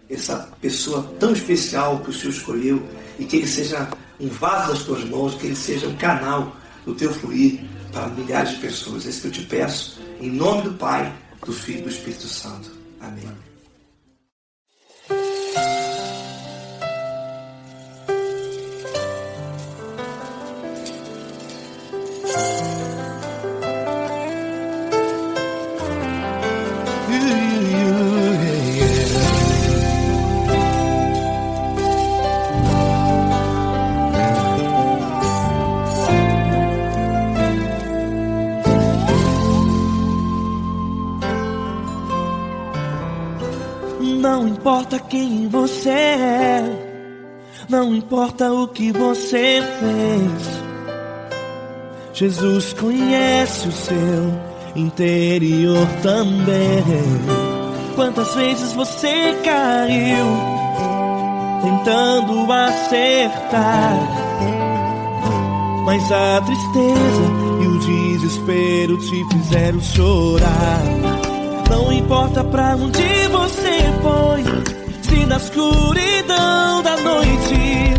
essa pessoa tão especial que o Senhor escolheu, e que ele seja um vaso das tuas mãos, que ele seja um canal do teu fluir para milhares de pessoas. É isso que eu te peço, em nome do Pai, do Filho e do Espírito Santo. Amém. Não importa quem você é, não importa o que você fez, Jesus conhece o seu interior também. Quantas vezes você caiu tentando acertar, mas a tristeza e o desespero te fizeram chorar. Não importa pra onde você foi, se na escuridão da noite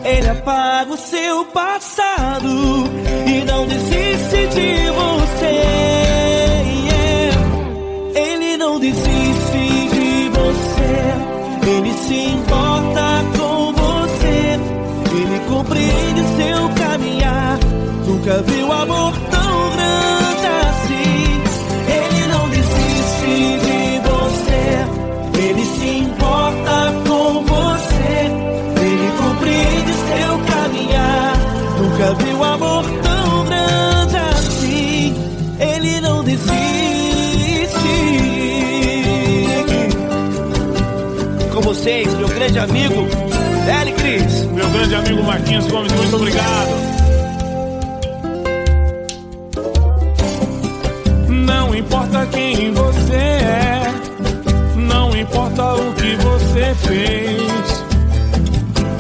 Ele apaga o seu passado e não desiste de você. Ele não desiste de você, Ele se importa com você, Ele compreende seu caminhar. Nunca viu amor tão grande assim. Ele não desiste de você, Ele se importa com você, Ele compreende seu caminhar. Nunca viu amor tão grande assim. Ele não desiste. Com vocês, meu grande amigo L. Cris. Meu grande amigo Marquinhos Gomes, muito obrigado. Não importa quem você é, não importa o que você fez,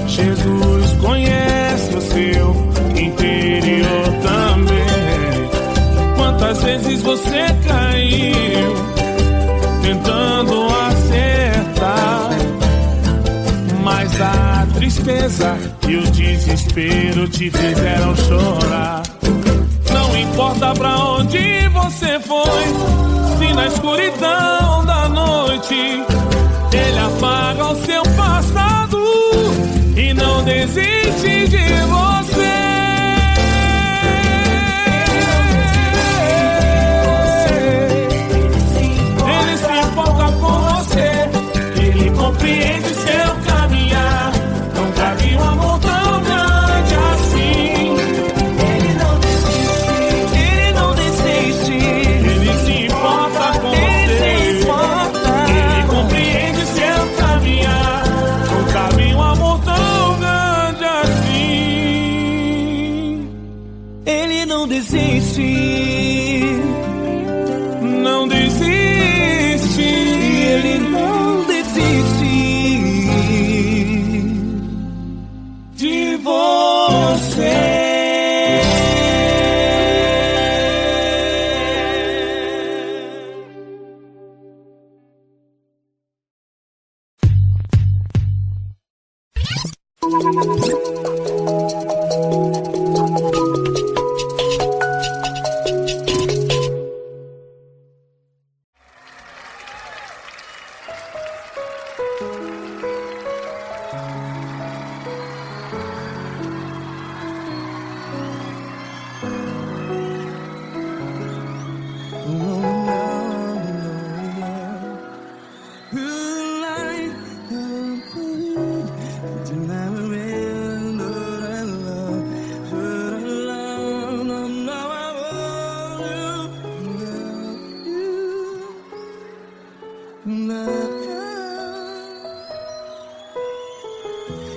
Jesus conhece o seu interior também. Quantas vezes você caiu tentando acertar, mas a tristeza e o desespero te fizeram chorar. Não importa pra onde você foi, se na escuridão da noite Ele apaga o seu passado e não desiste de você. Ele se importa com você, Ele compreende seu caminhar. Nunca vi um amor tão grande assim. Não desiste, não desiste, Ele não desiste de você.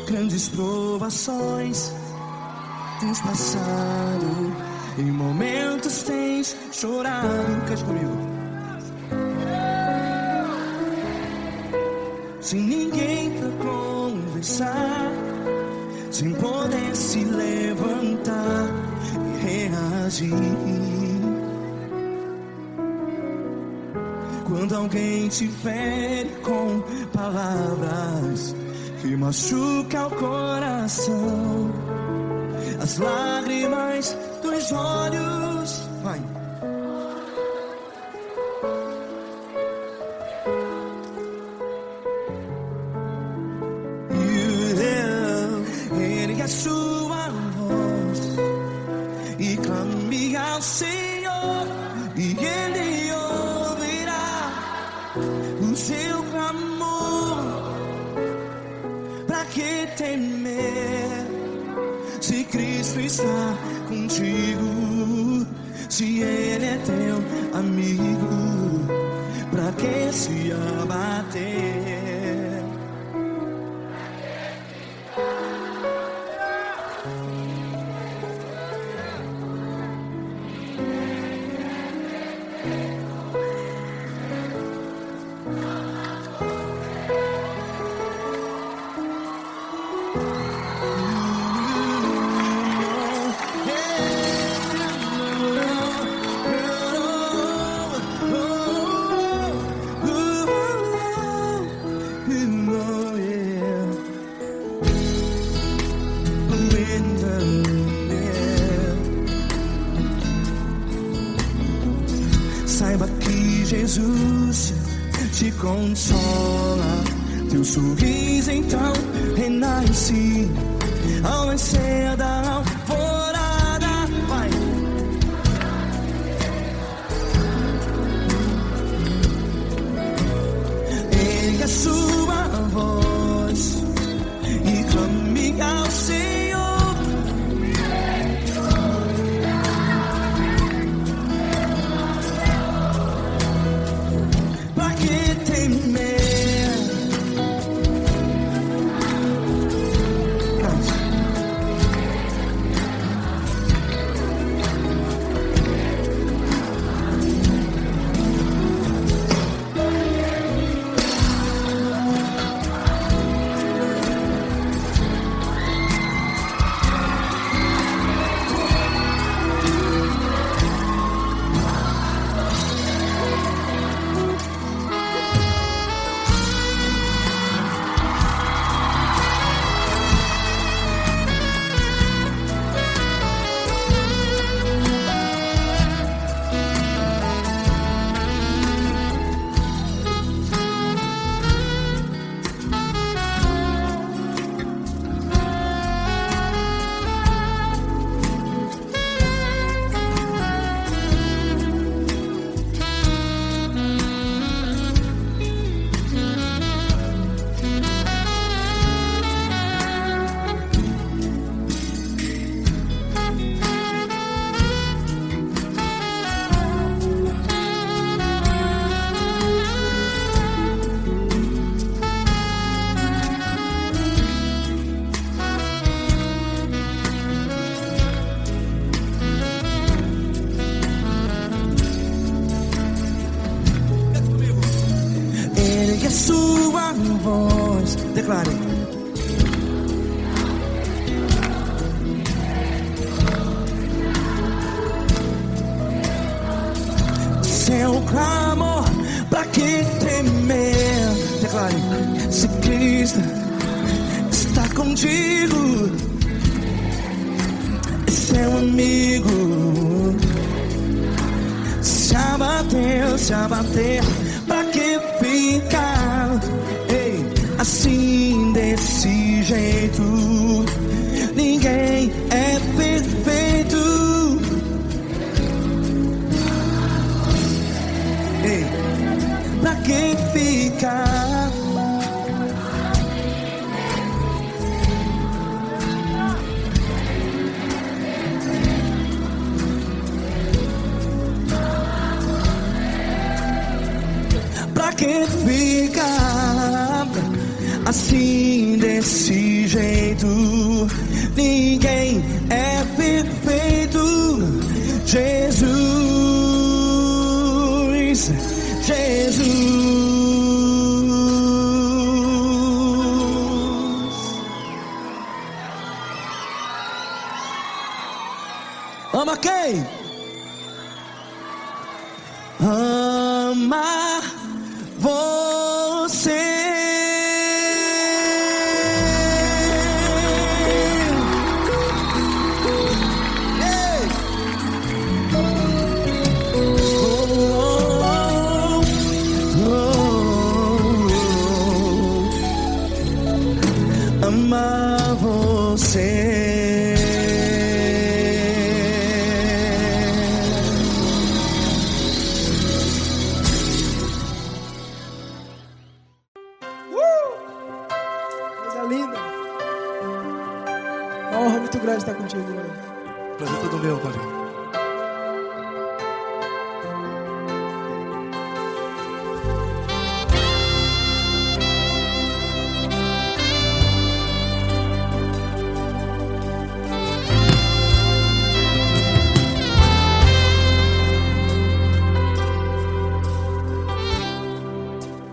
Grandes provações tens passado, em momentos tens chorado. Cante comigo. Sem ninguém pra conversar, sem poder se levantar e reagir. quando alguém te fere com palavras que machuca o coração, as lágrimas dos olhos, vai. Ergue a sua voz e clame ao Senhor, e Ele ouvirá o seu clamor. Pra que temer, se Cristo está contigo? Se Ele é teu amigo, pra que se abater? Saiba que Jesus te consola, teu sorriso então renasce ao nascer da alvorada. Vai. Ergue a sua voz e clame ao Senhor. Ergue a sua voz, declare. Seu clamor, pra que temer? Declare. Se Cristo está contigo, é seu amigo. Se abater, pra que ficar, ei, assim desse jeito? Ninguém é perfeito. Ei, pra que ficar? Pra que ficar assim desse jeito? Ninguém é perfeito. Jesus, Jesus. Ama quem? Ama Paulinho.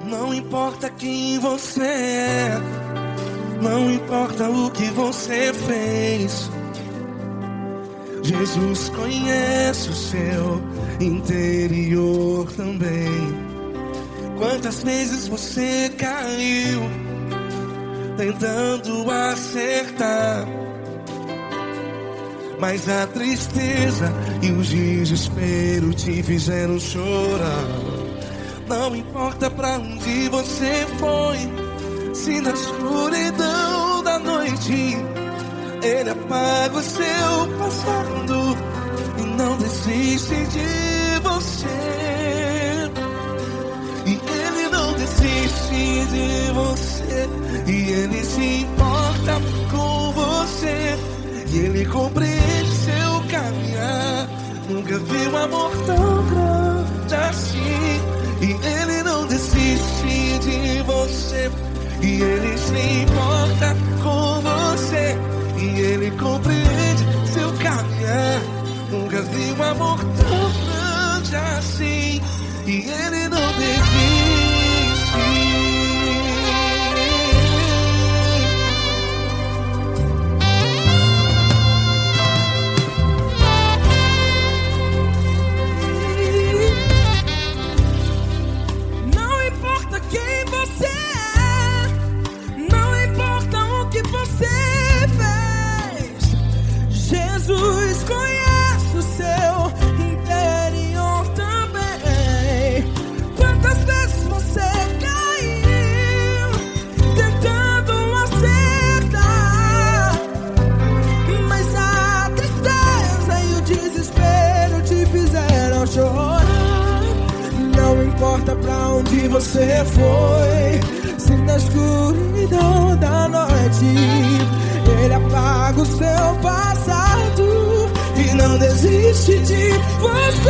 Não importa quem você é, não importa o que você fez, Jesus conhece o seu interior também. Quantas vezes você caiu tentando acertar, mas a tristeza e o desespero te fizeram chorar. Não importa pra onde você foi, se na escuridão da noite Ele apaga o seu passado e não desiste de você. E Ele não desiste de você, e Ele se importa com você, e Ele compreende seu caminhar. Nunca vi um amor tão grande assim. E Ele não desiste de você, e Ele se importa com você, e Ele compreende seu caminhar. Nunca vi um amor tão grande assim. E Ele não desiste. Jesus conhece o seu interior também. Quantas vezes você caiu tentando acertar, mas a tristeza e o desespero te fizeram chorar. Não importa pra onde você foi, se na escuridão da noite Ele apaga o seu passado e não desiste de você.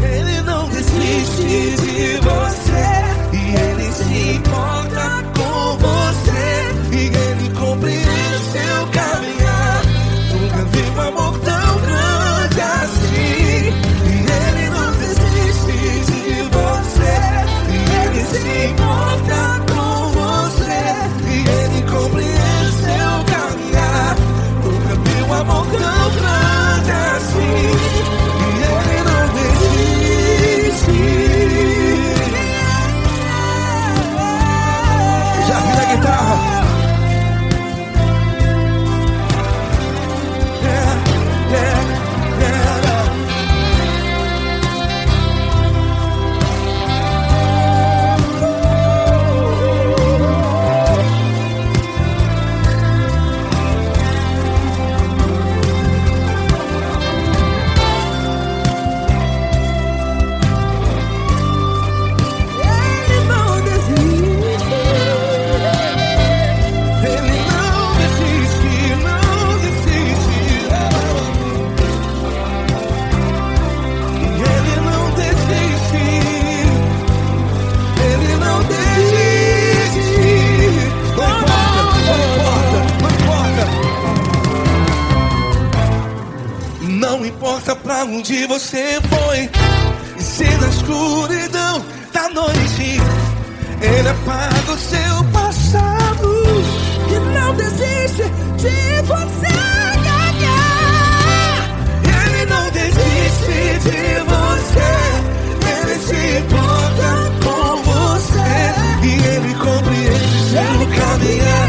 Ele não desiste de você, e Ele se importa com você, e Ele compreende seu caminhar. Nunca vi um amor tão grande assim. E Ele não desiste de você, e Ele se importa com você, e Ele compreende seu caminhar. Nunca vi um amor tão grande assim. E Ele não desiste. Já vi na guitarra. Não importa pra onde você foi, e se na escuridão da noite Ele apaga o seu passado E não desiste de você ganhar. Ele não desiste de você, Ele se importa com você, e Ele compreende seu caminhar.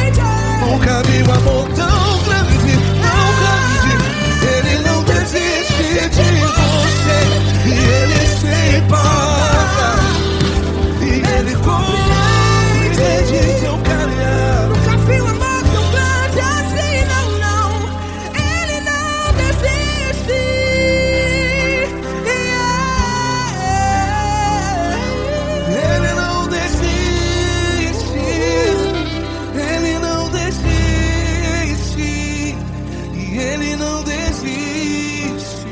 Nunca vi um amor tão grande, tão grande. Ele não desiste de você, e Ele se importa, e Ele compreende seu caminhar. Nunca vi um amor tão grande assim, não, não. Ele não desiste.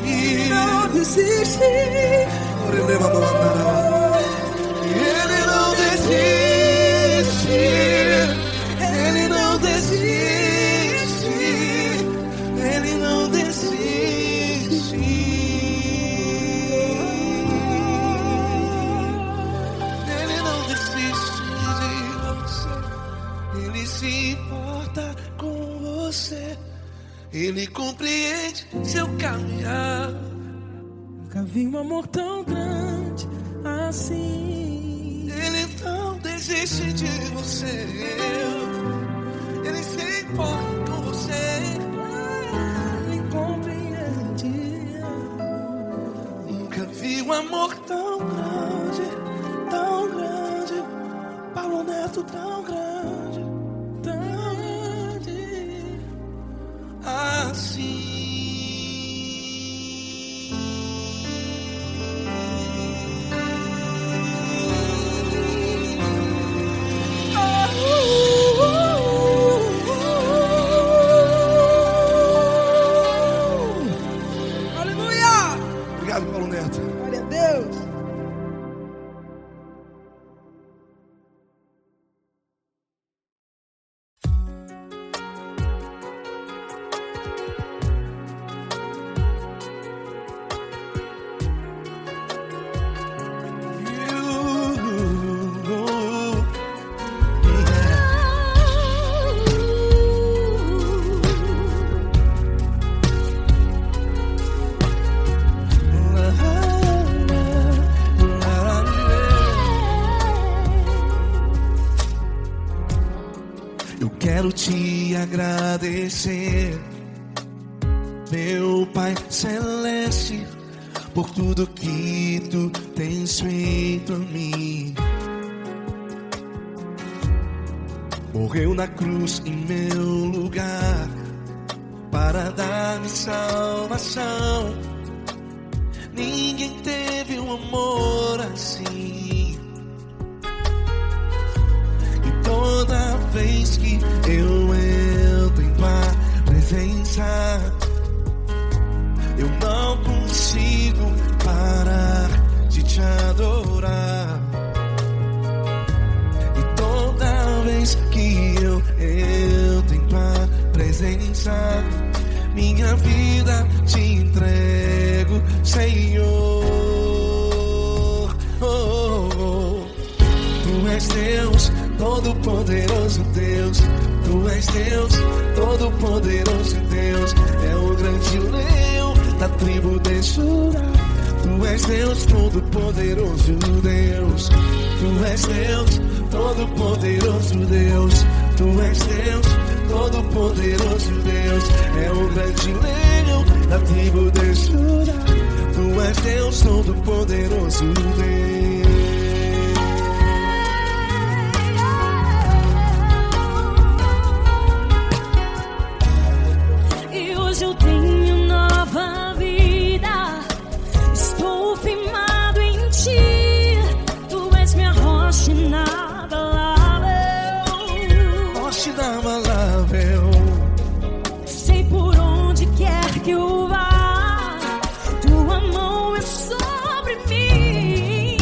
Não desiste. Ele não desiste. Ele não desiste. Ele não desiste. Ele não desiste de você. Ele se importa com você. Ele compreende seu caminhar. Nunca vi um amor tão grande assim. Ele não desiste de você. Ele se importa com você. Ele compreende. Nunca vi um amor tão grande, tão grande. Paulo Neto tão grande, tão grande assim. Obrigado, Paulo Neto. Glória a Deus. Quero te agradecer, meu Pai Celeste, por tudo que tu tens feito a mim. Morreu na cruz em meu lugar para dar-me salvação. Ninguém teve um amor assim. E toda vez que eu entro em tua presença, eu não consigo parar de te adorar. E toda vez que eu entro em tua presença, minha vida te entrego, Senhor. Tu és Deus, Todo-Poderoso Deus. Tu és Deus, Todo-Poderoso Deus. É o grande leão da tribo de Judá. Tu és Deus, Todo-Poderoso Deus. Tu és Deus, Todo-Poderoso Deus. Tu és Deus, Todo-Poderoso Deus. É o grande leão da tribo de Judá. Tu és Deus, Todo-Poderoso Deus. Eu tenho nova vida, estou firmado em ti. Tu és minha rocha inabalável, Rocha inabalável. sei por onde quer que eu vá, tua mão é sobre mim.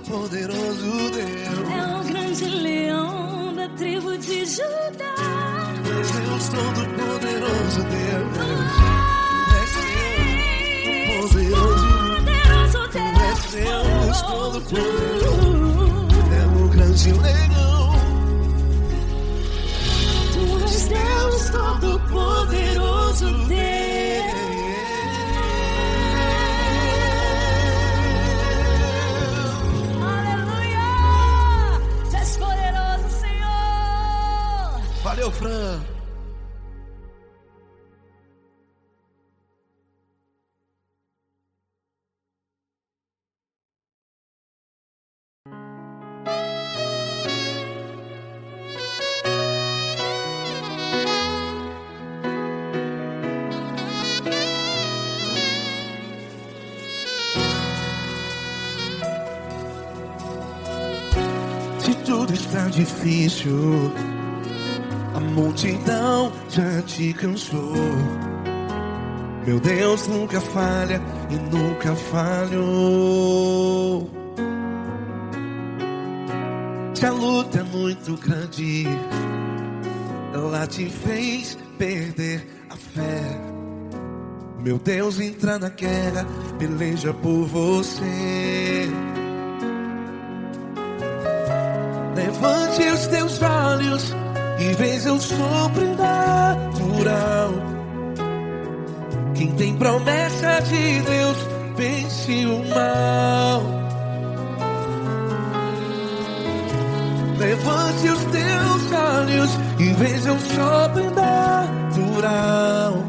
Todo-Poderoso Deus. É o grande leão da tribo de Judá. Deus Todo-Poderoso Deus. Deus Todo-Poderoso, é o grande leão. Tu és Deus Todo-Poderoso, Deus. Aleluia! Tu és poderoso, Senhor. Valeu, Fran. Tudo está difícil, a multidão já te cansou. Meu Deus nunca falha e nunca falhou. Se a luta é muito grande, ela te fez perder a fé. Meu Deus entra na guerra, peleja por você. Levante os teus olhos e veja o sobrenatural. Quem tem promessa de Deus vence o mal. Levante os teus olhos e veja o sobrenatural.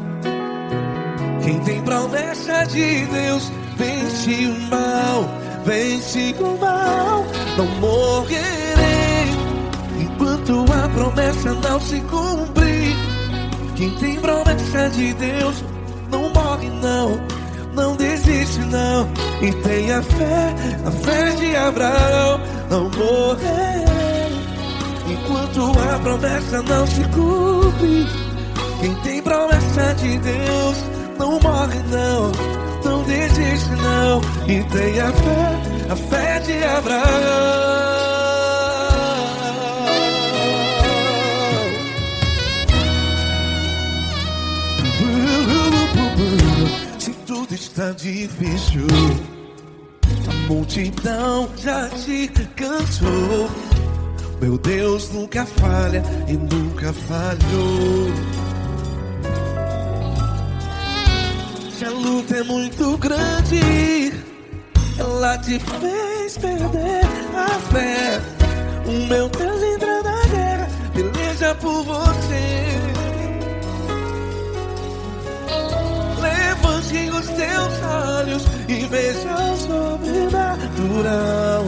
Quem tem promessa de Deus vence o mal. Vence o mal. Não morrerei enquanto a promessa não se cumprir. Quem tem promessa de Deus não morre não, não desiste não. E tenha fé, a fé de Abraão. Não morrerei enquanto a promessa não se cumpre. Quem tem promessa de Deus não morre não, não desiste não. E tenha fé, a fé de Abraão. Se tudo está difícil, a multidão já te cansou. Meu Deus nunca falha e nunca falhou. Se a luta é muito grande, ela te fez perder a fé. O meu Deus entra na guerra, peleja por você. Levante os teus olhos e veja o sobrenatural.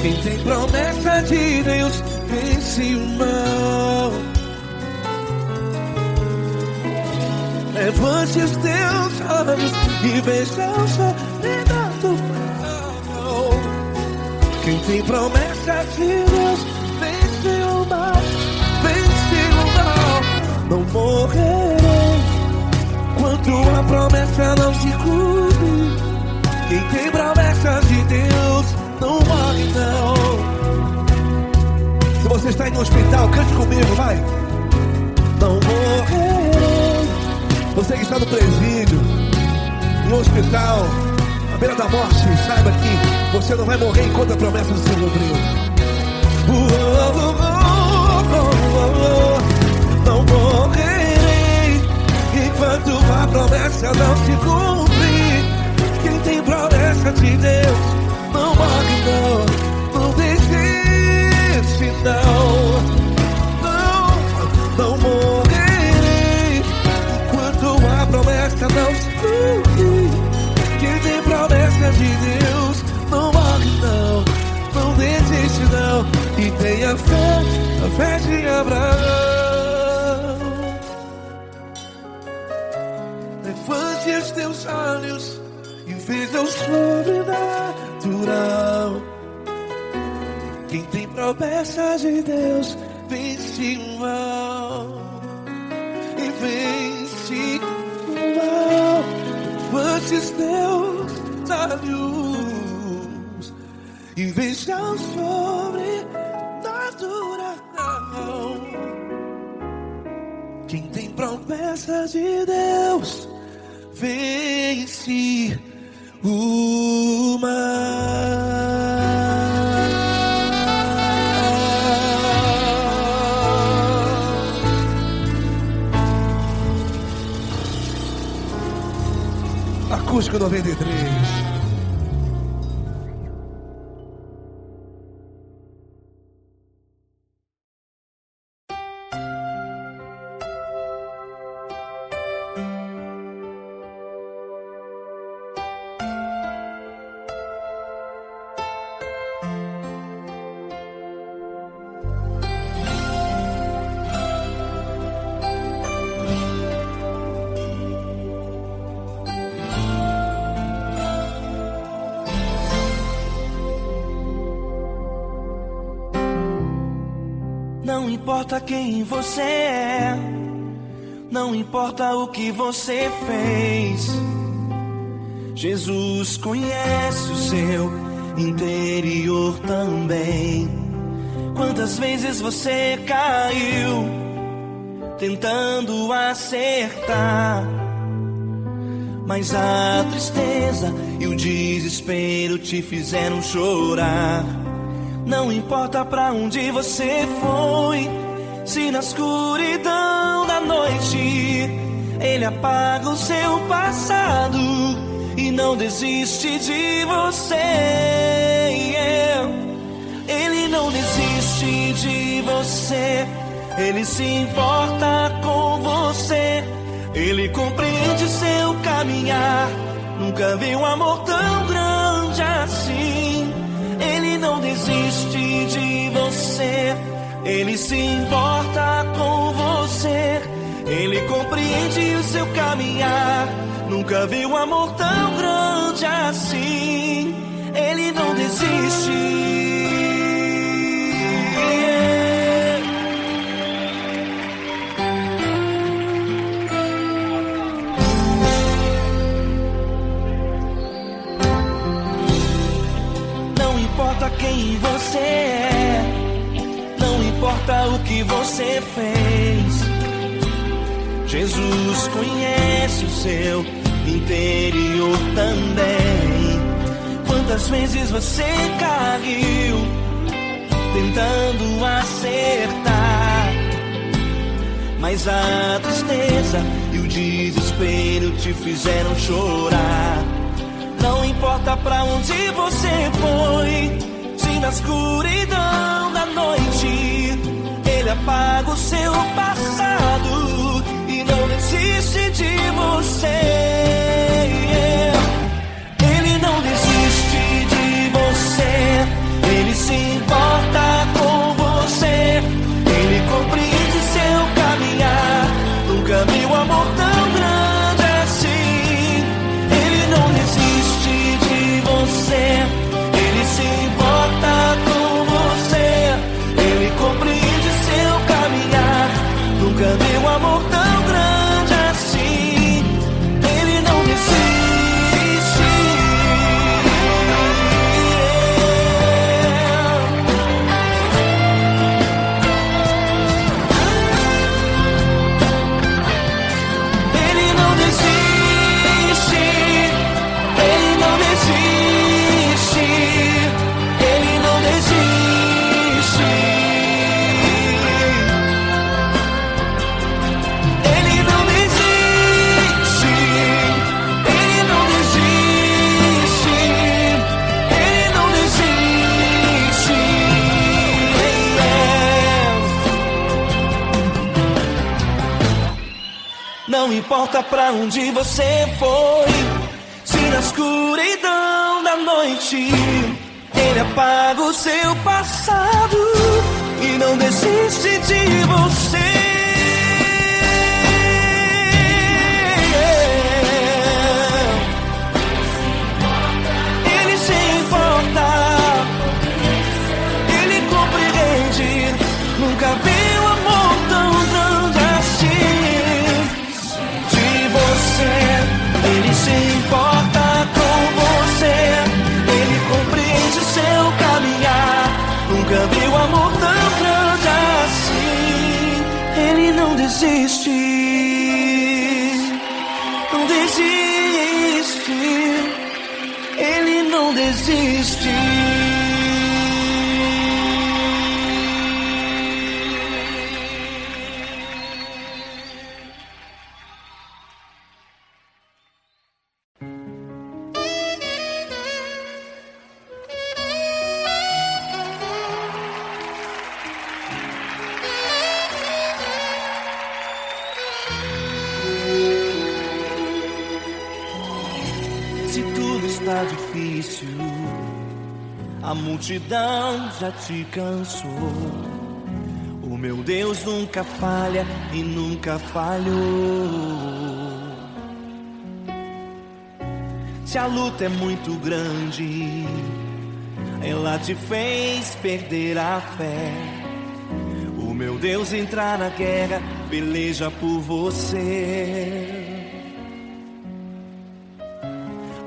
Quem tem promessa de Deus vence o mal. Levante os teus olhos e veja o sobrenatural. Quem tem promessa de Deus vence o mal. Vence o mal. Não morrerei enquanto a promessa não se cumpre. Quem tem promessa de Deus não morre não. Se você está em um hospital, cante comigo, vai. Não morrerei. Você que está no presídio, no hospital, à beira da morte, saiba que você não vai morrer enquanto a promessa não se cumpriu. Não morrerei enquanto a promessa não se cumprir. Quem tem promessa de Deus não morre não, não desiste não. Não morrerei enquanto a promessa não se cumprir. Quem tem promessa de Deus não morre não, não desiste não. E tenha fé, a fé de Abraão. Levante os teus olhos e veja o sobrenatural. Quem tem promessa de Deus vence o mal. E vence o mal. Levante os teus olhos e veja o sobrenatural. Quem tem promessa de Deus vence o mar. Acústico 93. Não importa quem você é, não importa o que você fez, Jesus conhece o seu interior também. Quantas vezes você caiu tentando acertar, mas a tristeza e o desespero te fizeram chorar. Não importa pra onde você foi, se na escuridão da noite Ele apaga o seu passado e não desiste de você. Ele não desiste de você, Ele se importa com você, Ele compreende seu caminhar. Nunca vi um amor tão grande assim. Ele não desiste de você, Ele se importa com você, Ele compreende o seu caminhar. Nunca vi um amor tão grande assim. Ele não desiste. Não importa quem você é, não importa o que você fez, Jesus conhece o seu interior também. Quantas vezes você caiu tentando acertar, mas a tristeza e o desespero te fizeram chorar. Não importa pra onde você foi, se na escuridão da noite Ele apaga o seu passado e não desiste de você. Ele não desiste de você, Ele se importa com você, Ele compreende seu caminhar. Nunca vi um amor tão grande assim. Ele não desiste de você, Ele se importa com você, Ele compreende seu caminhar. Nunca vi um amor tão grande assim. Ele não desiste. Ele não desiste. Ele não desiste. Ele não desiste. Ele não desiste. Ele não desiste. Ele não desiste. Não importa pra onde você foi, se na escuridão da noite Ele apaga o seu passado e não desiste de você. Ele se importa, Ele compreende. Nunca vi um amor tão grande assim. De você, Ele se importa com você, Ele compreende seu caminho. desiste, não desiste, Ele não desiste. Se tudo está difícil, a multidão já te cansou. O meu Deus nunca falha e nunca falhou. Se a luta é muito grande, ela te fez perder a fé. O meu Deus entrar na guerra, peleja por você.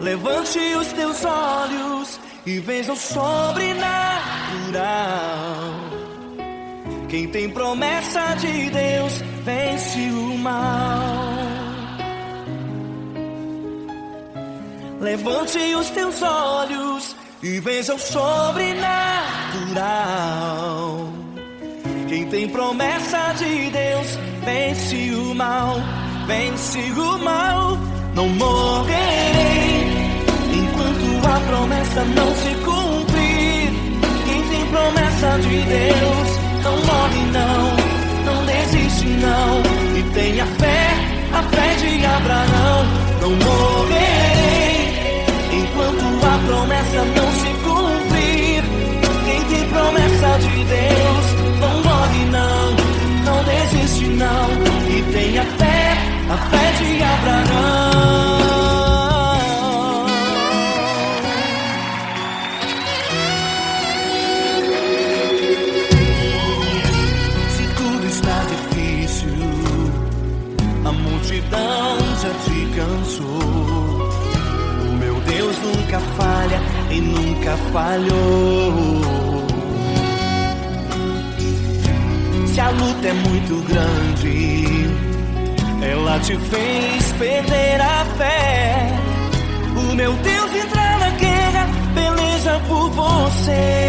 Levante os teus olhos e veja o sobrenatural. Quem tem promessa de Deus vence o mal. Levante os teus olhos e veja o sobrenatural. Quem tem promessa de Deus vence o mal, vence o mal. Não morrerei enquanto a promessa não se cumprir. Quem tem promessa de Deus não morre não, não desiste não. E tenha fé, a fé de Abraão. Não morrerei enquanto a promessa não se cumprir. Quem tem promessa de Deus não morre não, não desiste não. E tenha fé, a fé de Abraão. Se tudo está difícil, a multidão já te cansou. O meu Deus nunca falha e nunca falhou. Se a luta é muito grande, ela te fez perder a fé. O meu Deus entra na guerra, peleja por você.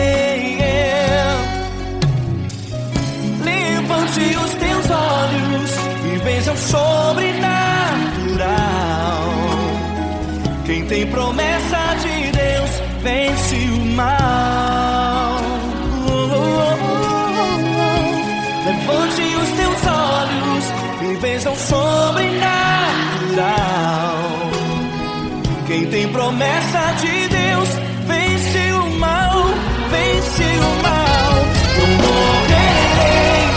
Levante os teus olhos e veja o sobrenatural. Quem tem promessa de Deus vence o mal. Levante os teus olhos e veja o sobrenatural. Quem tem promessa de Deus vence o mal, vence o mal. Não morrerei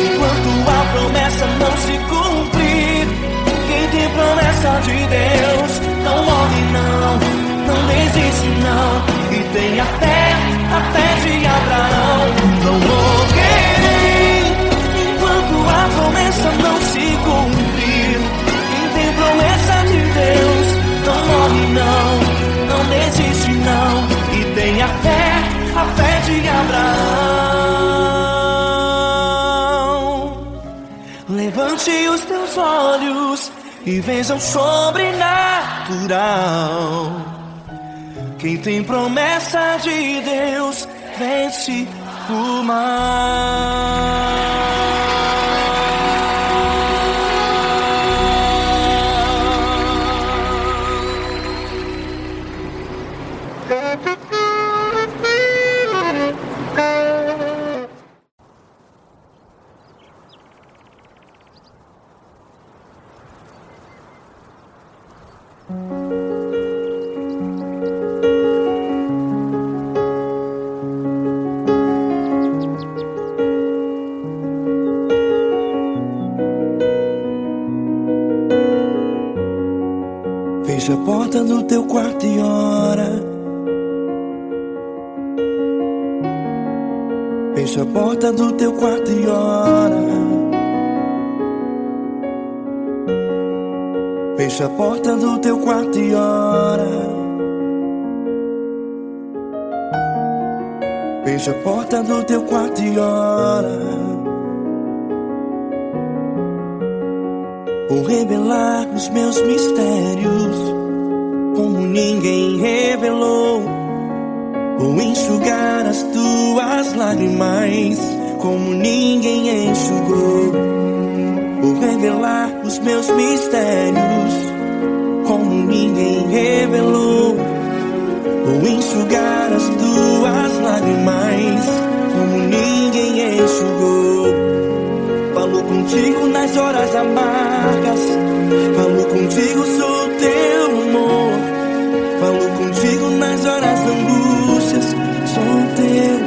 enquanto a promessa não se cumprir. Quem tem promessa de Deus não morre não, não desiste não. E tenha fé, a fé de Abraão. Não morrerei enquanto a promessa não se cumprir. Quem tem promessa de Deus não morre não, não desiste não. E tenha fé, a fé de Abraão. Levante os teus olhos e veja o sobrenatural. Quem tem promessa de Deus vence o mal. Fecha a porta do teu quarto e ora. Fecha a porta do teu quarto e ora. Fecha a porta do teu quarto e ora. Fecha a porta do teu quarto e ora. Vou revelar os meus mistérios como ninguém revelou. Vou enxugar as tuas lágrimas como ninguém enxugou. Vou revelar os meus mistérios como ninguém revelou. Vou enxugar as tuas lágrimas como ninguém enxugou. Falo contigo nas horas amargas, falo contigo, sou teu amor. Falo contigo nas horas da angústias, sou teu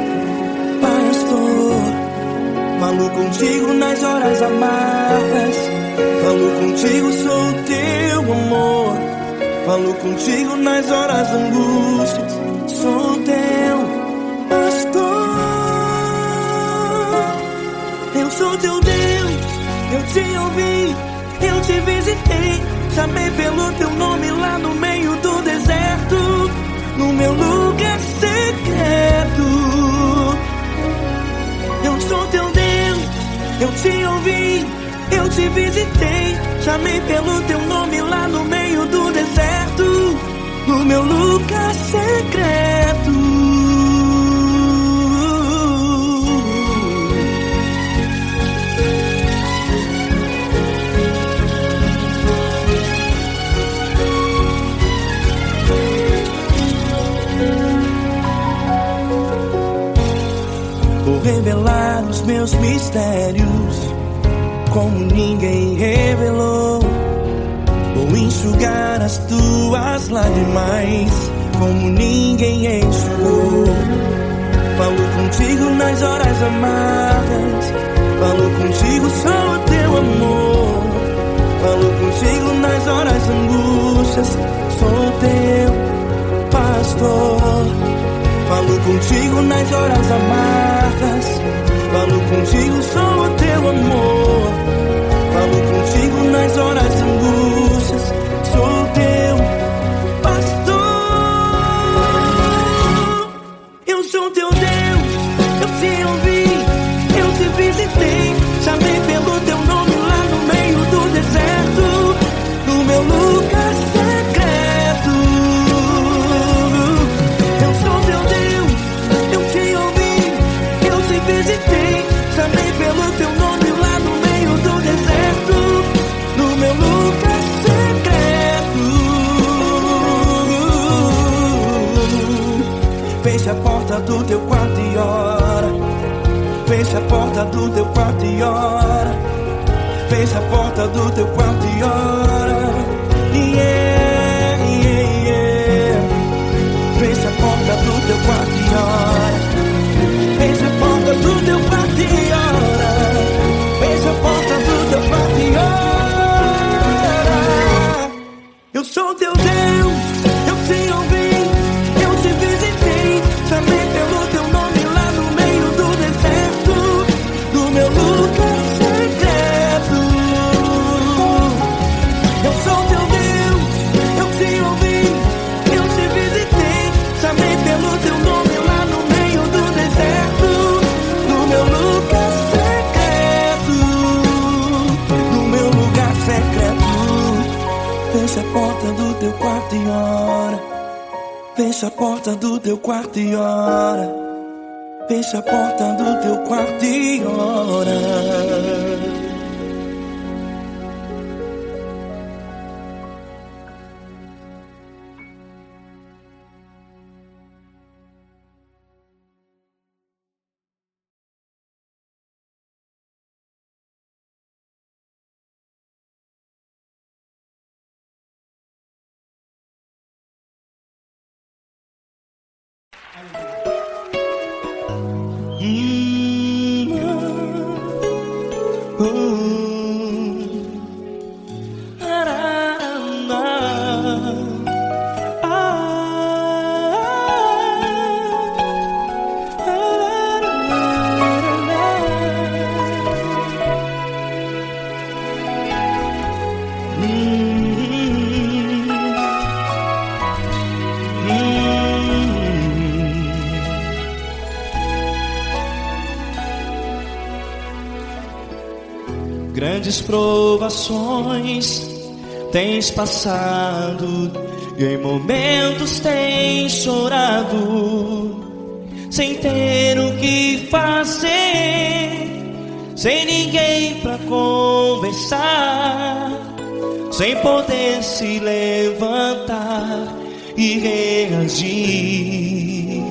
pastor. Falo contigo nas horas amargas, falo contigo, sou teu amor. Falo contigo nas horas da angústias, sou teu pastor. Eu sou teu Deus, eu te ouvi, eu te visitei. Chamei pelo teu nome lá no meio do deserto, no meu lugar secreto. Eu sou teu Deus, eu te ouvi, eu te visitei. Chamei pelo teu nome lá no meio do deserto, no meu lugar secreto. Vou revelar os meus mistérios como ninguém revelou. Vou enxugar as tuas lágrimas como ninguém enxugou. Falo contigo nas horas amargas, falo contigo, sou teu amor. Falo contigo nas horas angústias, sou teu pastor. Falo contigo nas horas amargas, falo contigo, sou teu amor. Falo contigo nas horas angústias, sou teu pastor. Eu sou teu Deus, eu te ouvi, eu te visitei. Chamei pelo teu nome lá no meio do deserto, no meu lugar secreto. Eu sou teu Deus, eu te ouvi, eu te visitei. Chamei pelo teu nome lá no meio do deserto, no meu lugar secreto. Feche a porta do teu quarto e ora. Feche a porta do teu quarto e ora. Feche a porta do teu quarto e ora. Yeah, yeah, yeah. Feche a porta do teu quarto e ora. Feche a porta do teu quarto e ora. Feche a porta do teu quarto e ora. Eu sou teu Deus, eu te ouvi, eu te visitei. Chamei pelo teu nome lá no meio do deserto, no meu lugar secreto. Eu sou teu Deus, eu te ouvi, eu te visitei. Chamei pelo teu nome lá no meio do deserto, no meu lugar secreto, no meu lugar secreto. Fecha a porta do teu quarto e ora. Fecha a porta do teu quarto e ora. Fecha a porta do teu quarto e ora. Grandes provações tens passado, e em momentos tens chorado, sem ter o que fazer, sem ninguém pra conversar, sem poder se levantar e reagir.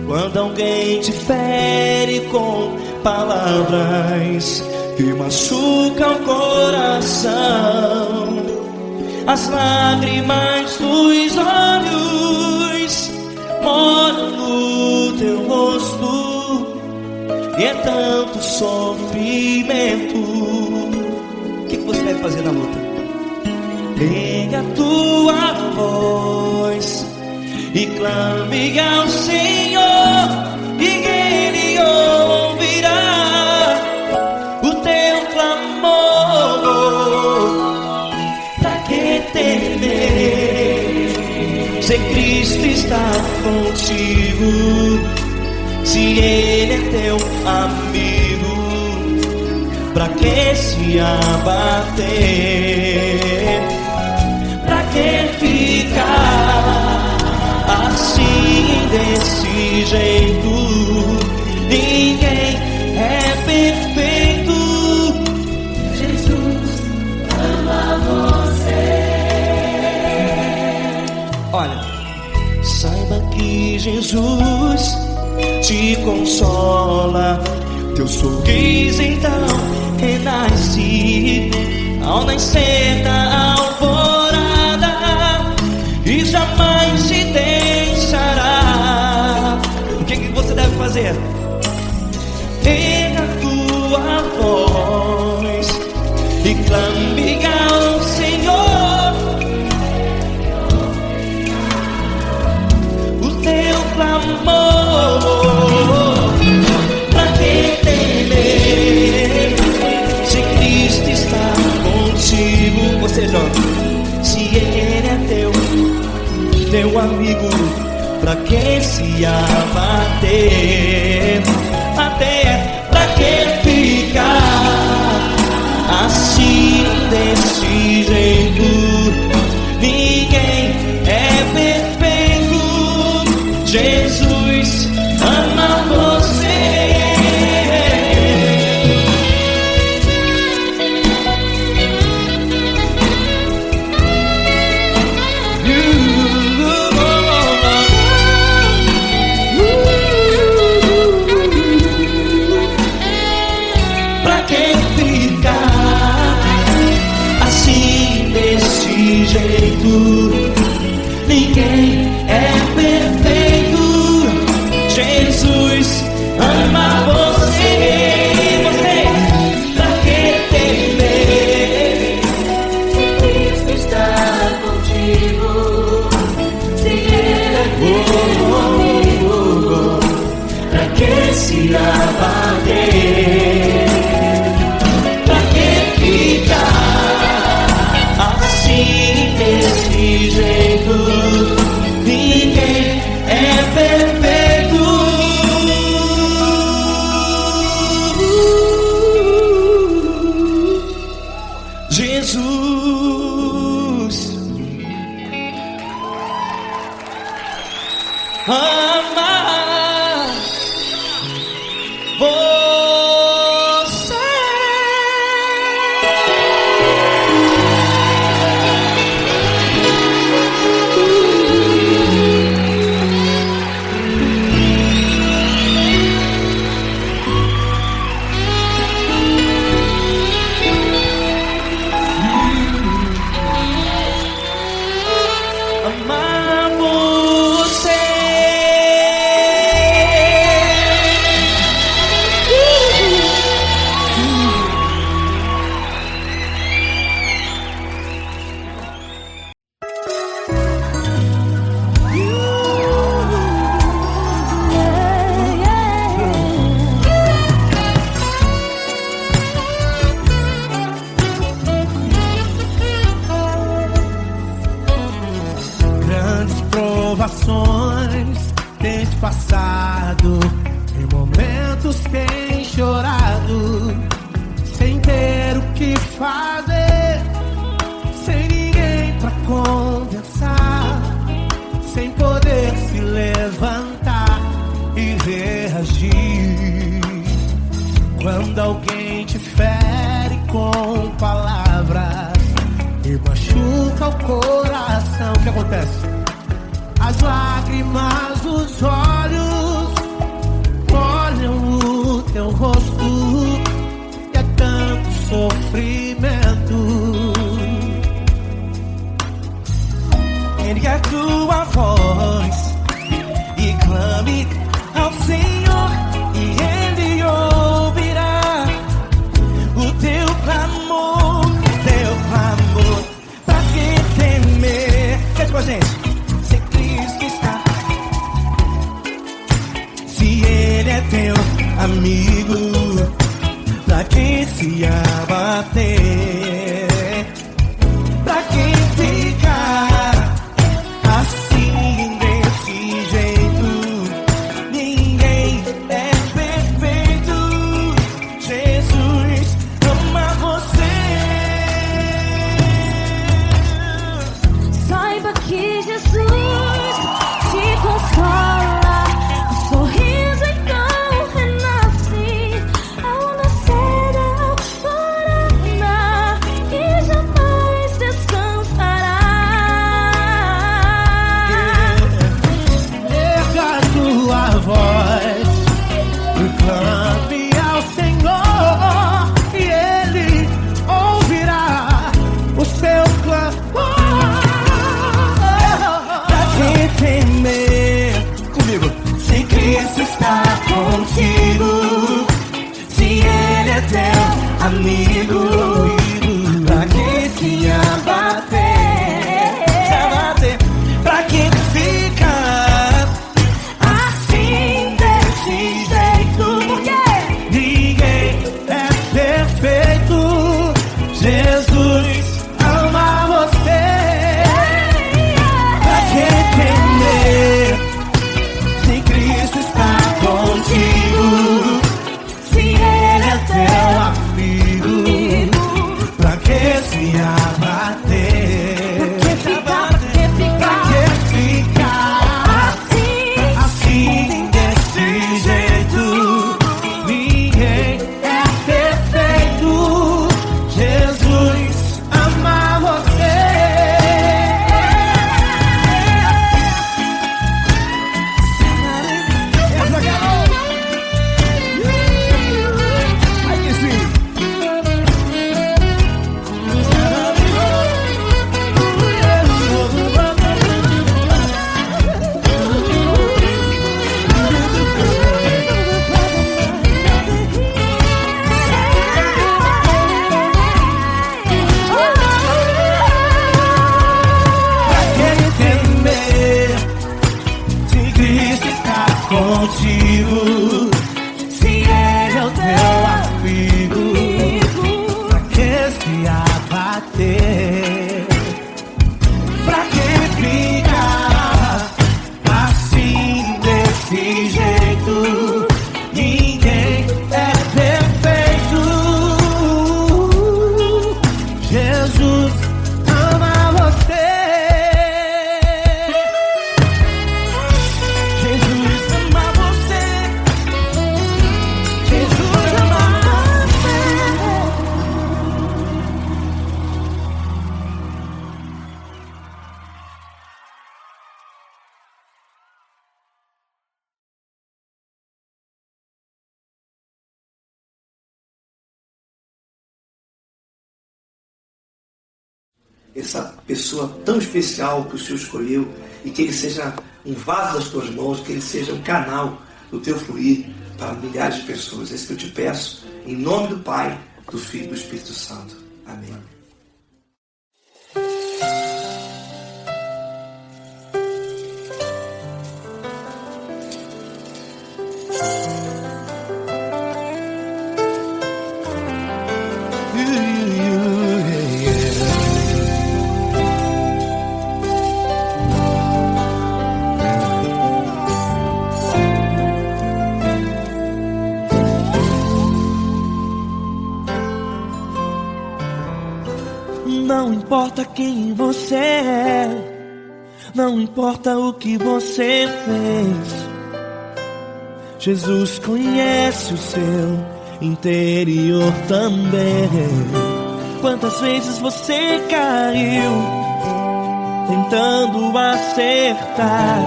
Quando alguém te fere com palavras que machucam o coração, as lágrimas dos olhos moram no teu rosto, e é tanto sofrimento. O que você deve fazer na luta? Pega a tua voz e clame ao Senhor, e Ele ouvirá o teu clamor. Pra que temer, se Cristo está contigo, se Ele é teu amigo? Pra que se abater? Pra que ficar assim, desse jeito? Ninguém é perfeito. Jesus ama você. Olha, saiba que Jesus te consola, teu sorriso então renasce ao nascer da alvorada, e jamais te deixará. O que você deve fazer? Erga a tua voz e clame ao Senhor, o teu clamor. Pra que temer, se Cristo está contigo? Ou seja, se Ele é teu amigo, pra que se abater? Até pra que ficar assim, desse jeito? Ninguém é perfeito. Jesus ama você. Ninguém é perfeito. Jesus ama você. Você, pra que temer, se Cristo está contigo, se Ele é teu amigo? Pra que se abater? Pra que ficar assim, desse jeito? Ninguém é perfeito. Jesus ama você. Amar você. Grandes provações tens passado, Em momentos tem chorado, sem ter o que fazer, sem ninguém pra conversar, sem poder se levantar e reagir. Quando alguém te fere com palavras e machuca o coração, o que acontece? As lágrimas dos olhos molham o teu rosto, e é tanto sofrimento. Ergue a tua voz e clame ao Senhor, e Ele ouvirá o teu clamor, pra que temer? Cante com a gente. Se Cristo está, se Ele é teu amigo, pra que se abater? Pra que ficar assim desse jeito? Ninguém é perfeito. Jesus ama você. Saiba que Jesus te consola, o sorriso então renasce ao nascer, ao chorar, e jamais descansará. Erga a tua voz e clame ao Senhor, e Ele ouvirá o seu clamor. Pra que temer? Comigo. Se Cristo está contigo, se Ele é teu amigo, pra que se abater? Pra que ficar assim desse jeito? Porque ninguém é perfeito. Jesus ama você. Pra que temer? Se Cristo está contigo, se Ele é teu amigo, pra que se abater? Pra que ficar assim desse jeito? Ninguém é perfeito. Jesus ama você. Essa garota. Aí que sim. Pra que temer? Se Cristo está contigo, se Ele é o teu amigo, pra que se abater? Pra que ficar assim desse jeito? Ninguém é perfeito. Jesus ama você. Jesus ama você. Jesus ama você. Essa pessoa tão especial que o Senhor escolheu, e que Ele seja um vaso das tuas mãos, que Ele seja um canal do teu fluir para milhares de pessoas. É isso que eu te peço, em nome do Pai, do Filho e do Espírito Santo. Amém. importa quem você é, não importa o que você fez, Jesus conhece o seu interior também. Quantas vezes você caiu tentando acertar,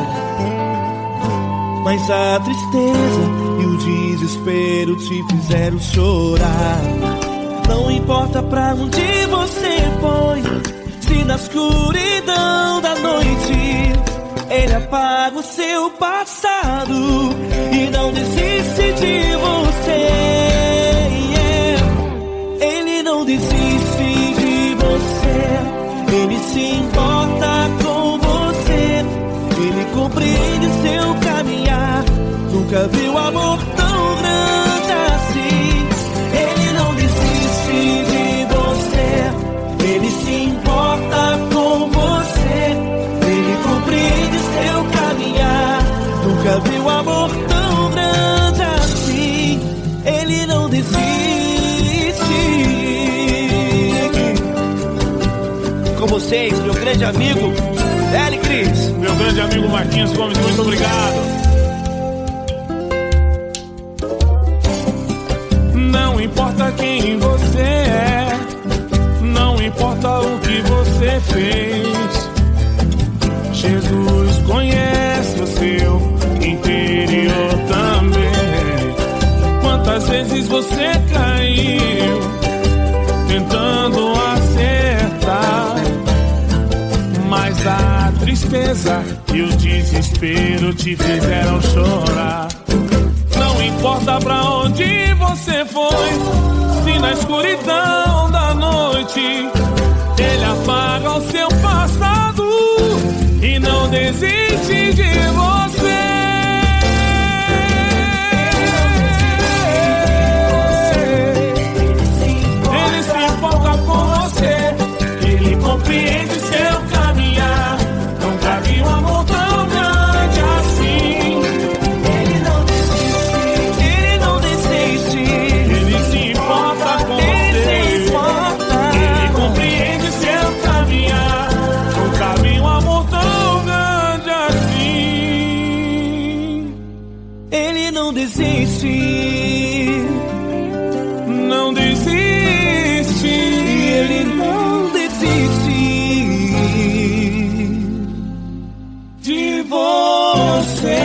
mas a tristeza e o desespero te fizeram chorar. Não importa pra onde você foi, se na escuridão da noite Ele apaga o seu passado e não desiste de você. Ele não desiste de você, Ele se importa com você, Ele compreende seu caminhar. Nunca viu amor tão grande assim. Ele não desiste de você, Ele se importa com você, Ele compreende seu caminhar. Nunca viu amor tão grande assim. Ele não desiste. Com vocês, meu grande amigo L. Cris. Meu grande amigo Marquinhos Gomes, muito obrigado. Não importa quem você é, não importa o que você fez, Jesus conhece o seu interior também. Quantas vezes você caiu tentando acertar, mas a tristeza e o desespero te fizeram chorar. Não importa pra onde você foi, se na escuridão da noite Ele apaga o seu passado e não desiste de você. Ele se importa com você, Ele compreende seu caminhar. Nunca vi um amor tão grande assim. Ele não desiste, Ele não desiste, Ele se importa com Ele se você, importa. Ele compreende seu caminhar. Nunca vi um amor tão grande assim. Ele não desiste, Não desiste. Ele não desiste De você.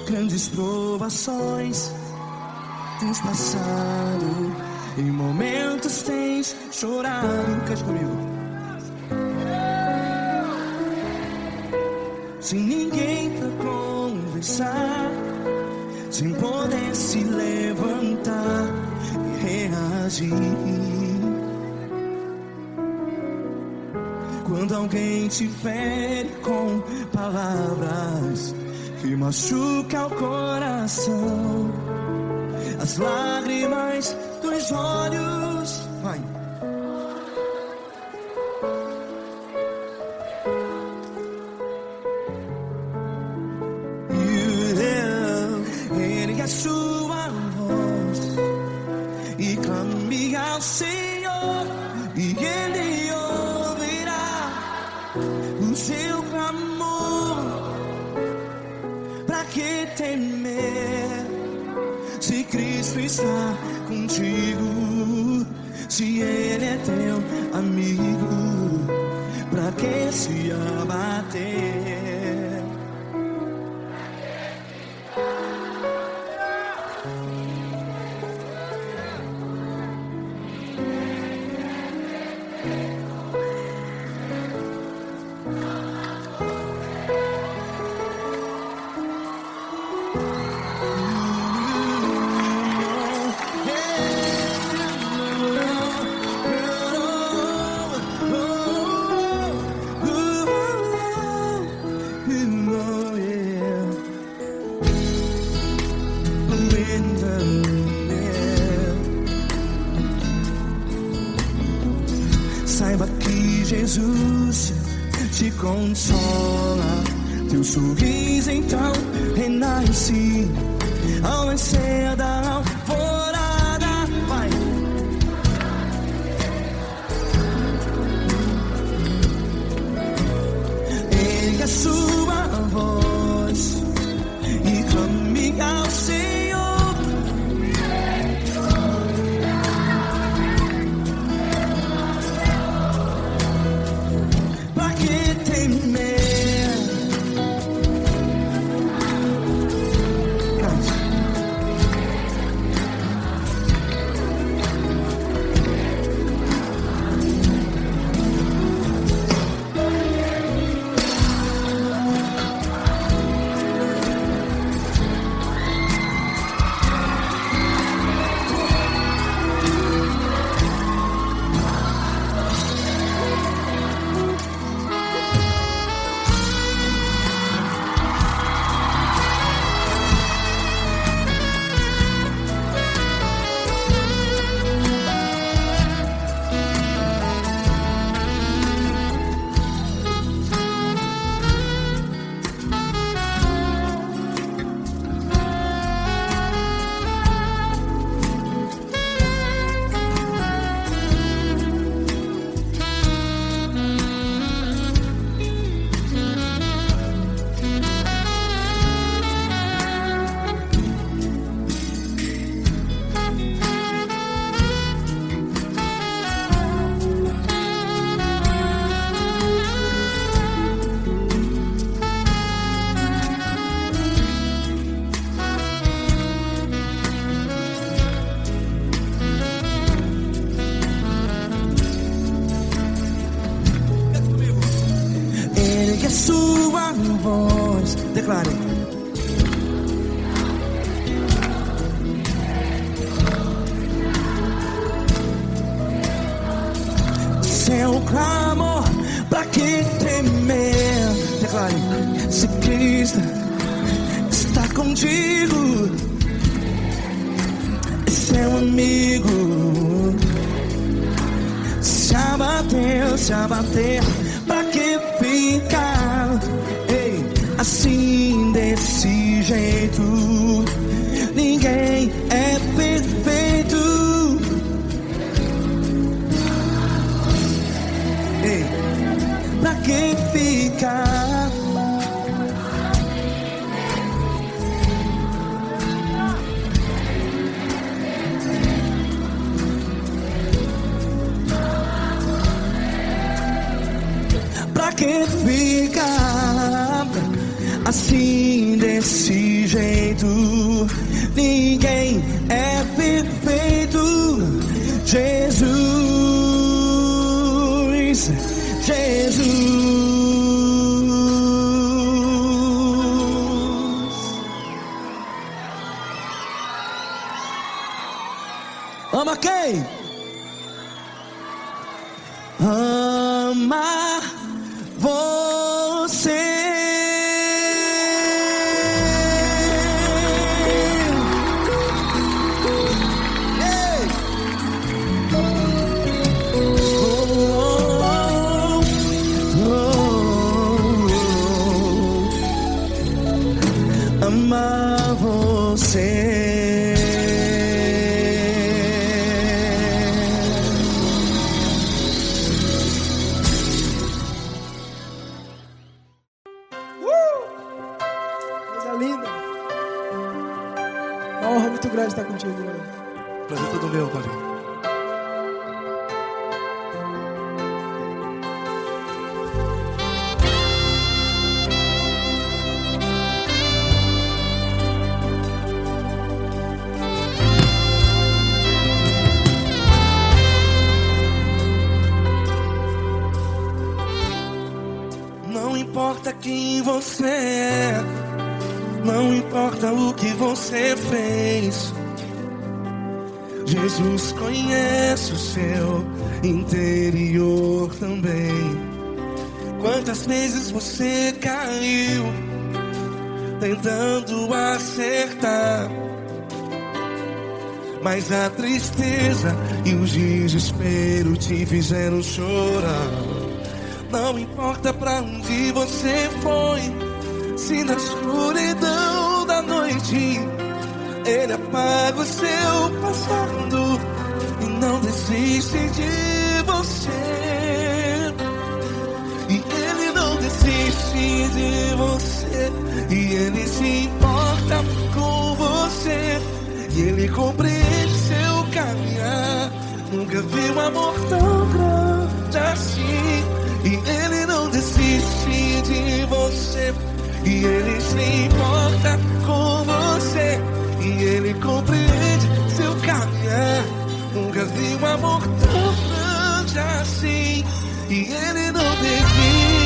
Grandes provações tens passado, em momentos tens chorado. Cante comigo. Sem ninguém pra conversar, sem poder se levantar e reagir. Quando alguém te fere com palavras que machuca o coração, as lágrimas dos olhos, vai. Ergue a sua voz e clame ao Senhor, e Ele ouvirá o seu clamor. Pra que temer, se Cristo está contigo? Se Ele é teu amigo, pra que se abater? Jesus te consola. Teu sorriso então renasce ao nascer da alvorada. Vai. Ergue a sua voz e clame ao Senhor. Pra que temer? Ergue a sua voz, declare. Seu clamor, pra que temer? Declare. Se Cristo está contigo, é seu amigo. Se abater, pra que ficar? Ei, assim desse jeito, ninguém é perfeito. Ei, pra que ficar? Pra que ficar assim desse jeito? Ninguém é perfeito. Jesus, Jesus. Ama quem? Ama você. Ei. Ama você. Coisa linda. Uma honra muito grande estar contigo, Deus. Prazer todo meu, Paulinho. Não importa quem você é, não importa o que você fez, Jesus conhece o seu interior também. Quantas vezes você caiu tentando acertar, mas a tristeza e o desespero te fizeram chorar. Não importa pra onde você foi, se na escuridão da noite Ele apaga o seu passado e não desiste de você. E Ele não desiste de você, e Ele se importa com você, e Ele compreende seu caminhar. Nunca vi um amor tão grande assim. E Ele não desiste de você, e Ele se importa com você, e Ele compreende seu caminhar. Nunca vi um amor tão grande assim. E Ele não desiste.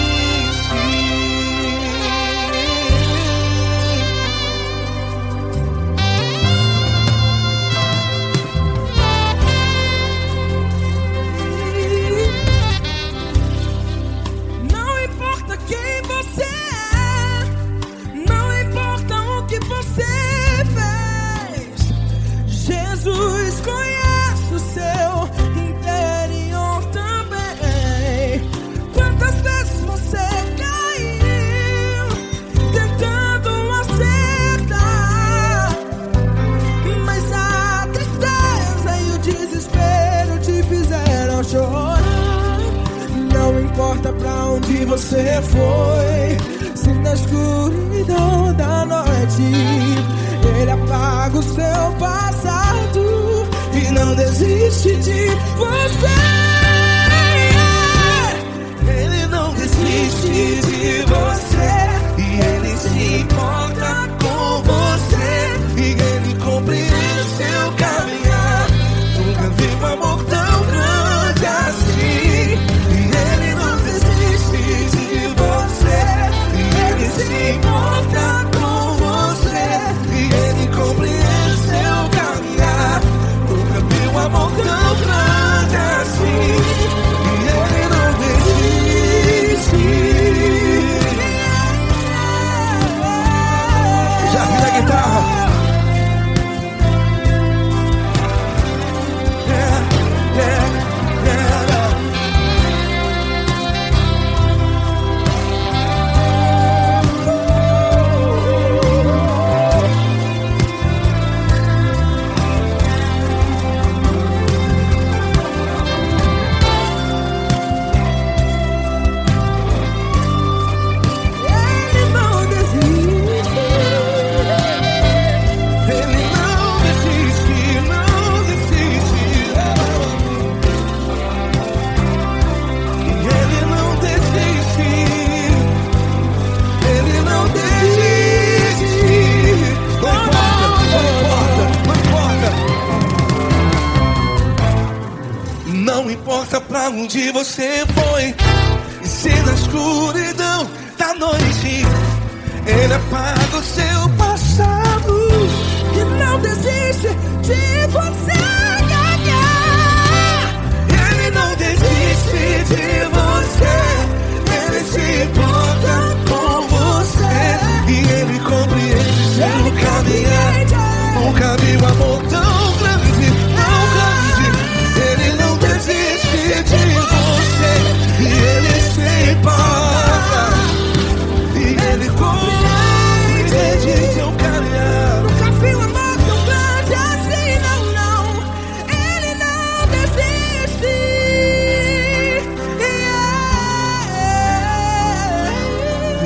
Jesus conhece o seu interior também. Quantas vezes você caiu tentando acertar, mas a tristeza e o desespero te fizeram chorar. Não importa pra onde você foi, se na escuridão da noite Ele apaga o seu passado e não desiste de você. Ele não desiste de você, e Ele se importa com você, e Ele compreende seu caminhar. Nunca vi um amor tão grande assim. E Ele não desiste de você, e Ele se importa com você, e Ele compreende seu caminhar. Nunca vi um amor tão grande assim. E Ele não desiste. Já vi a guitarra. Não importa pra onde você foi, e se na escuridão da noite Ele apaga o seu passado E não desiste de você ganhar. Ele não desiste de você, Ele se importa com você, e Ele compreende seu caminhar. Nunca vi um amor tão grande, tão grande. Ele não desiste de você, e Ele se importa, e Ele compreende seu caminhar. Nunca vi um amor tão grande assim, não, não. Ele não desiste.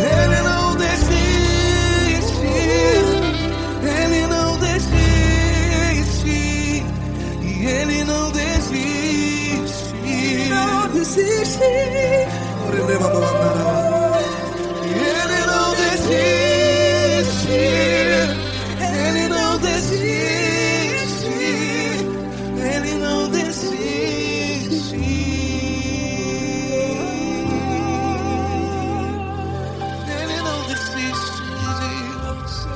Ele não desiste. Ele não desiste. E Ele não desiste. Não desiste. Ele não desiste. Ele não desiste. Ele não desiste. Ele não desiste de você.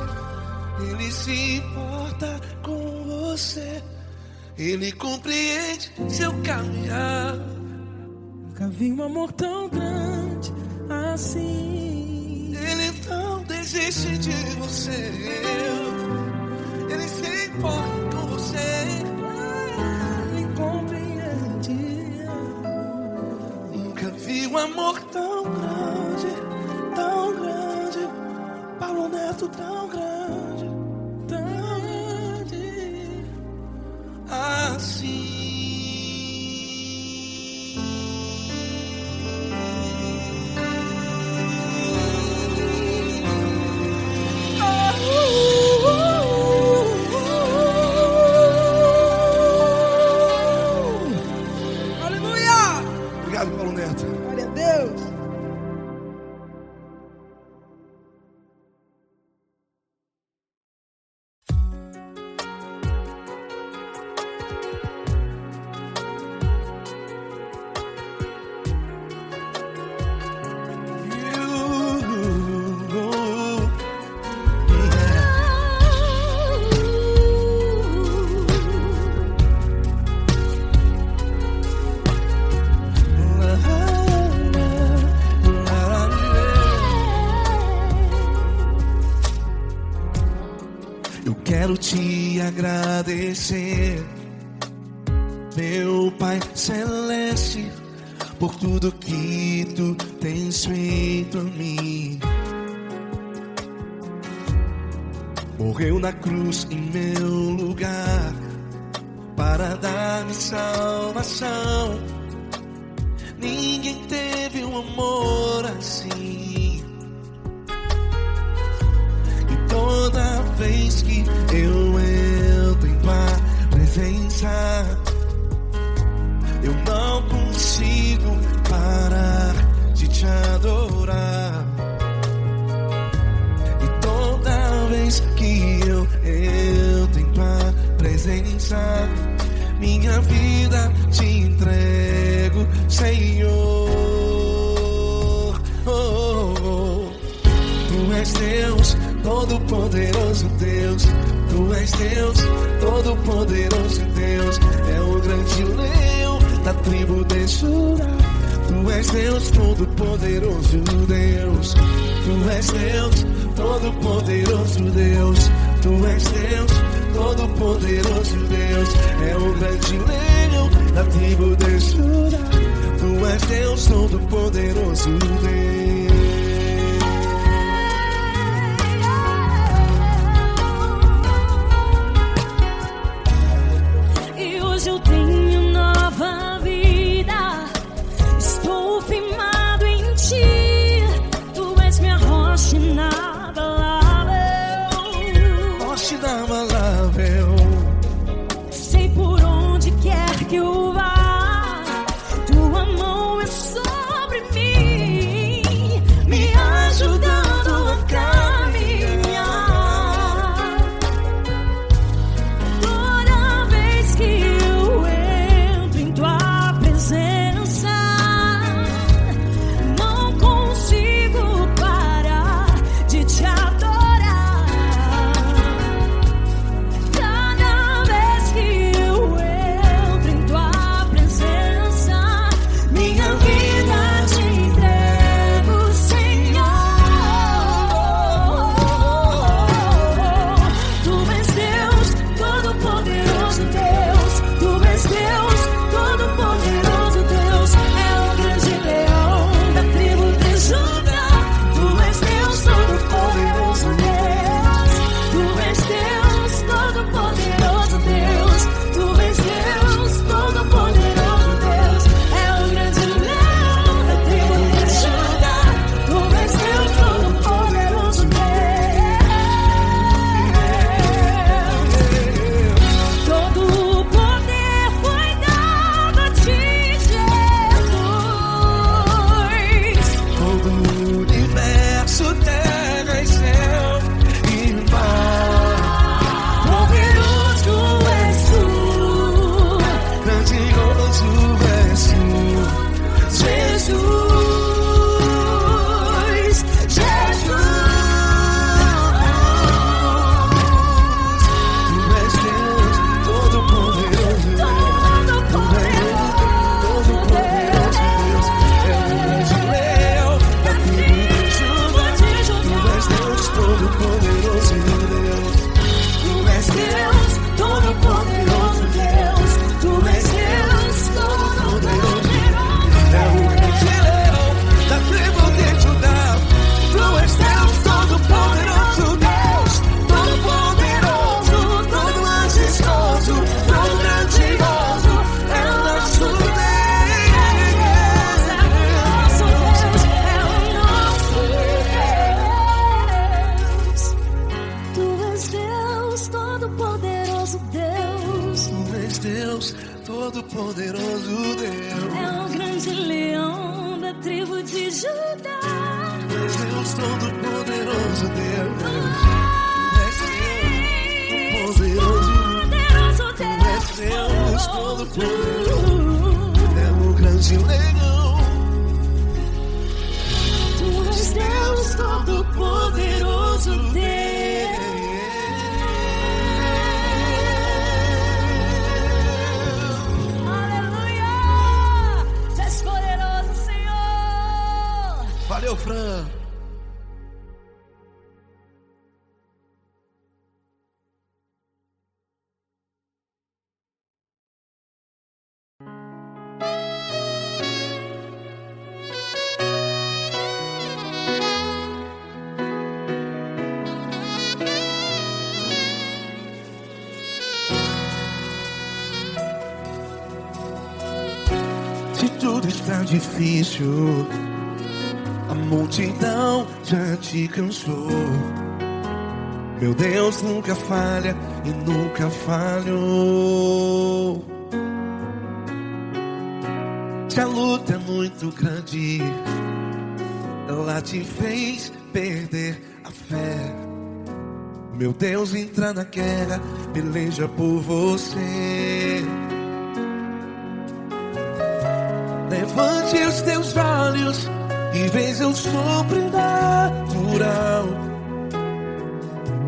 Ele se importa com você. Ele compreende seu caminhar. Nunca vi um amor tão grande assim. Ele não desiste de você. Ele se importa com você. Ele compreende. Nunca vi um um amor tão grande, Paulo Neto tão grande, assim. Obrigado, Paulo Neto. Glória a Deus. Quero te agradecer, meu Pai Celeste, por tudo que tu tens feito a mim. Morreu na cruz em meu lugar para dar-me salvação. Ninguém teve um amor assim. E toda vez que eu entro em tua presença, eu não consigo parar de te adorar. E toda vez que eu entro em tua presença, minha vida te entrego, Senhor. Tu és Deus, Todo-Poderoso Deus. Tu és Deus, Todo-Poderoso Deus. É o grande leão da tribo de Judá. Tu és Deus, Todo-Poderoso Deus. Tu és Deus, Todo-Poderoso Deus. Tu és Deus, Todo-Poderoso Deus. É o grande leão da tribo de Judá. Tu és Deus, Todo-Poderoso Deus. Eu tenho nova vida, estou firmado em ti. Tu és minha rocha inabalável, Rocha inabalável. sei por onde quer que eu vá, tua mão é sobre mim. Deus, Todo-Poderoso Deus. É o grande leão da tribo de Judá. Deus, Todo-Poderoso Deus. Deus Todo-Poderoso, é o grande leão. Tu és Deus Todo-Poderoso, Deus. Aleluia! Tu és poderoso, Senhor. Valeu, Fran. Se tudo está difícil, a multidão já te cansou. Meu Deus nunca falha e nunca falhou. Se a luta é muito grande, ela te fez perder a fé. Meu Deus entra na guerra, peleja por você. Levante os teus olhos e veja o sobrenatural.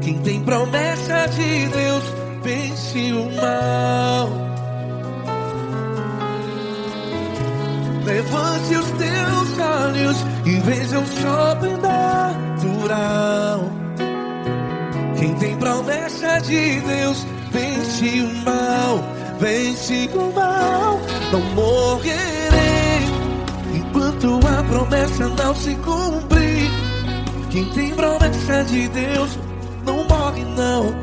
Quem tem promessa de Deus vence o mal. Levante os teus olhos e veja o sobrenatural. Quem tem promessa de Deus vence o mal. Vence o mal. Não morrerei enquanto a promessa não se cumprir. Quem tem promessa de Deus não morre não,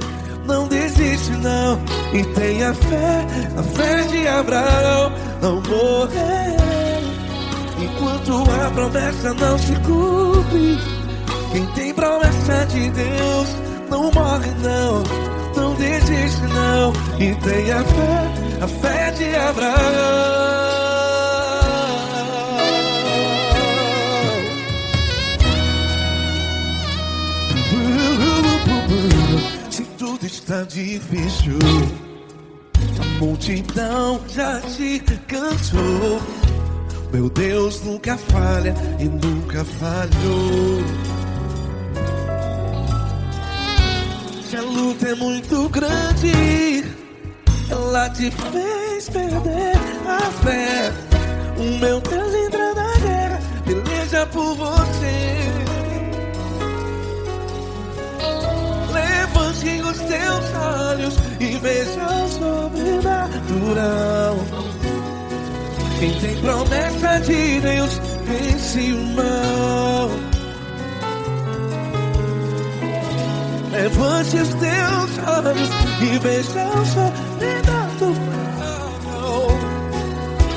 não desiste não. E tenha fé, a fé de Abraão. Não morrerei enquanto a promessa não se cumpre. Quem tem promessa de Deus não morre não, não desiste não. E tenha fé, a fé de Abraão. Se tudo está difícil, a multidão já te cansou. Meu Deus nunca falha e nunca falhou. Se a luta é muito grande, ela te fez perder a fé. O meu Deus entra na guerra, peleja por você. Levante os teus olhos e veja o sobrenatural. Quem tem promessa de Deus vence o mal. Levante os teus olhos e veja o sobrenatural.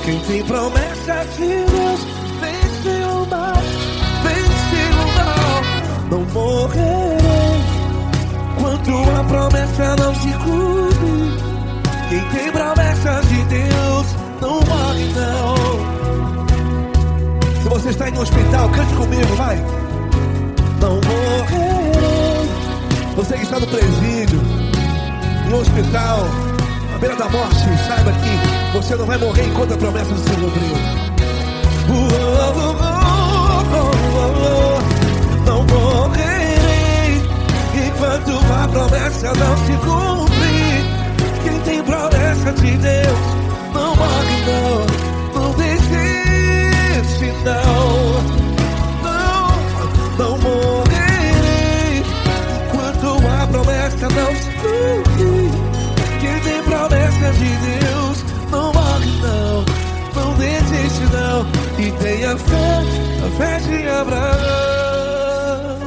Quem tem promessa de Deus vence o mal. Vence o mal. Não morrerei enquanto a promessa não se cumpre. Quem tem promessa de Deus não morre não. Se você está em um hospital, cante comigo, vai. Não morrerei. Você que está no presídio, em um hospital, à beira da morte, saiba que você não vai morrer enquanto a promessa não se cumpriu. Não morrerei enquanto a promessa não se cumprir. Quem tem promessa de Deus não morre não, não desiste não. Não morrerei enquanto a promessa não se cumprir. Quem tem promessa de Deus não morre não, não desiste não. E tenha fé, a fé de Abraão.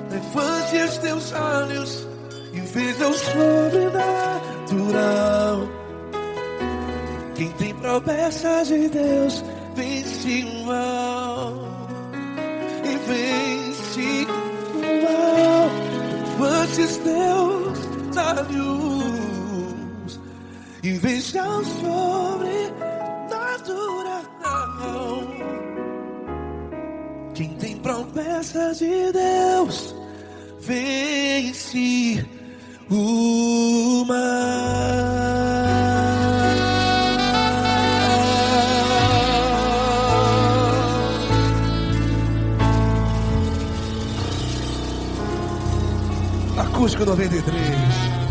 Levante os teus olhos e veja o sobrenatural. Quem tem promessa de Deus vence o mal. E vence o mal. Levante os teus olhos e veja o sobrenatural. Quem tem promessas de Deus vence o mal. Acústico 93.